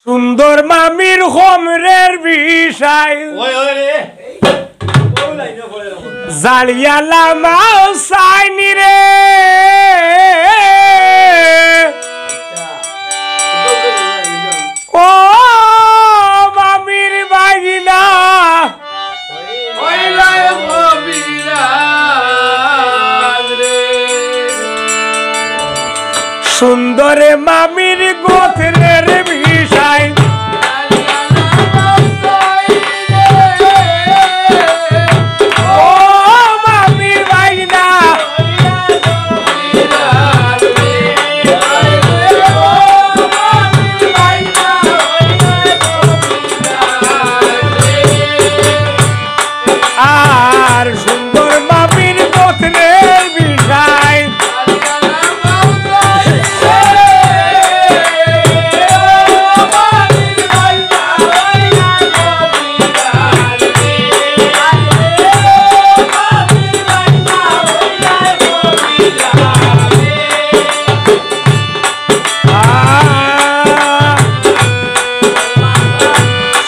সুন্দর মামির হোমরের বিষয় জালিয়ালা মাও সাইনি রে ও মামির বাগিনা সুন্দরে মামির গোত্রের বিষয় ও মামির বাগিনা আর সুন্দর মামির গোত্রের বিষয়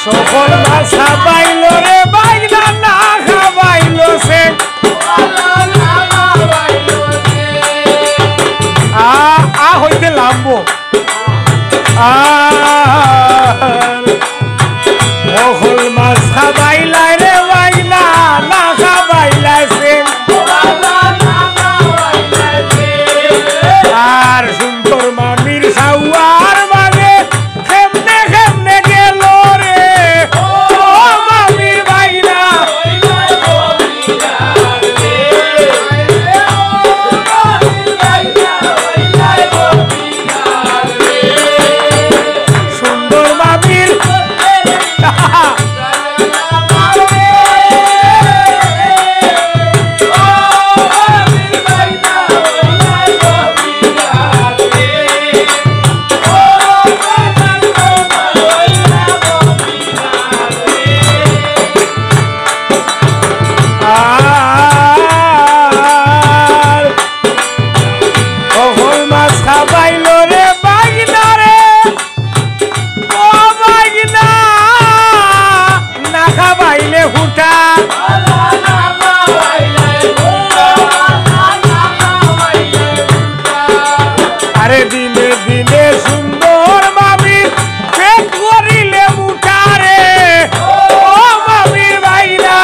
সকল ভাষা পাইল রে বাইনা না খাবাইল সে আ হইতে লাম্বো সকল মাছ খাবাইলাই রে বাইনা না খাবাইলাই সে আর সুন্দর মামির সাউয়ার মাঝে কেমনে কেমনে গেল রে ও মামির বাইনা সুন্দর মামির খাবাইল রে বাইনা রে ও বাইনা না খাবাইলে হুটা আরে দিনে দিনে সুন্দর মামি পেট করিলে মুটা রে ও মামির বাইনা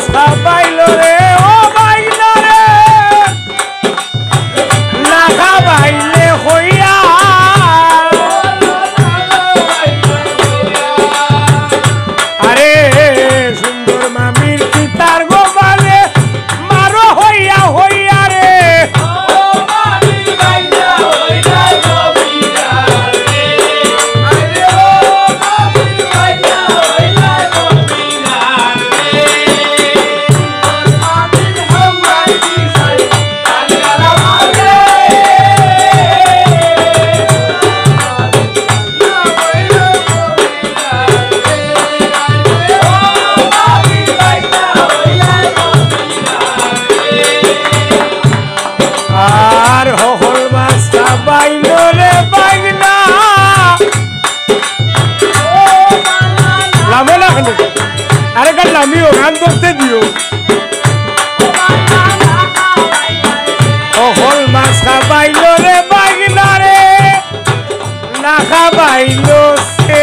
খাবাইল রে ও বাইনা রে না খাবাইলে হইয়া আরে সুন্দর মামির চিতার গোবালে মারো হইয়া হইয়া রে আর হল মাছ খাবাইল রে বাইনা লামো না কেন আরে গান নামিও গান করতে দিও হল মাছ খাবাইল রে বাইনা রে না খাবাইল সে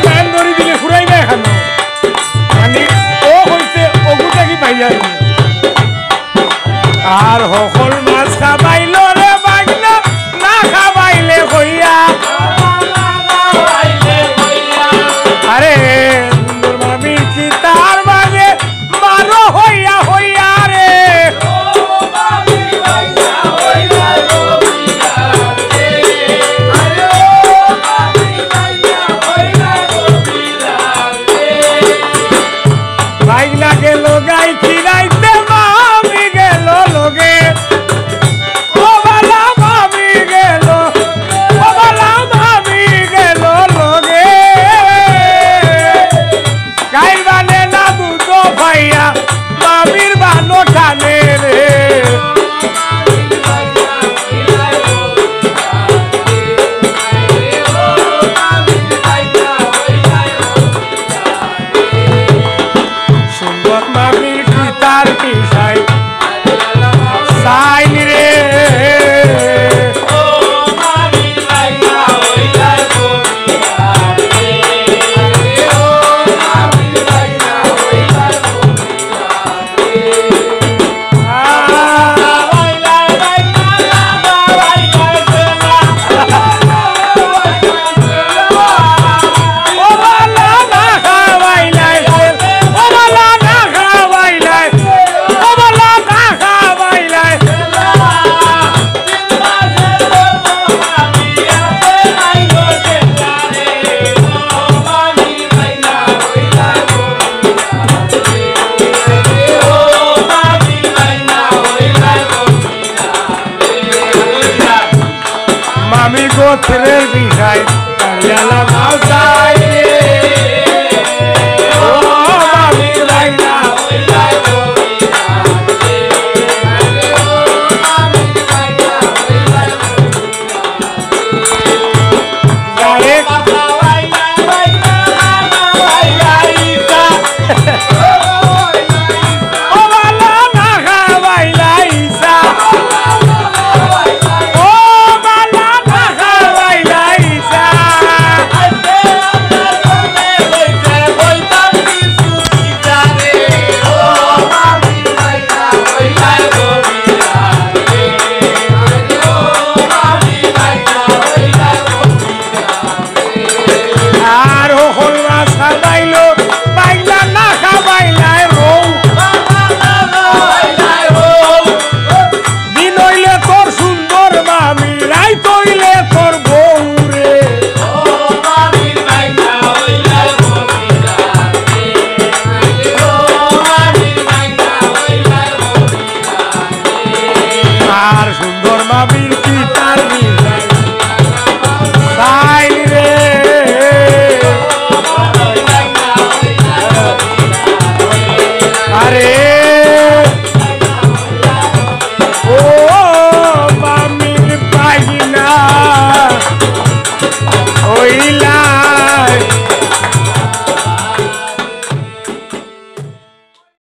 গান ধরি দিলে ফুরাই না এখন মানে ও হইতে অগুটা কি পাই যায় আর সকল মাছ খাবাইল রে বাগনা না খাবাইলে হইয়া আরে সুন্দর মামির চিতার মাঝে মারো হইয়া হইয়া রে পত্রের বিষয় কালিয়ালা মাউসাই রে ও মামির ভাইনা হইলাই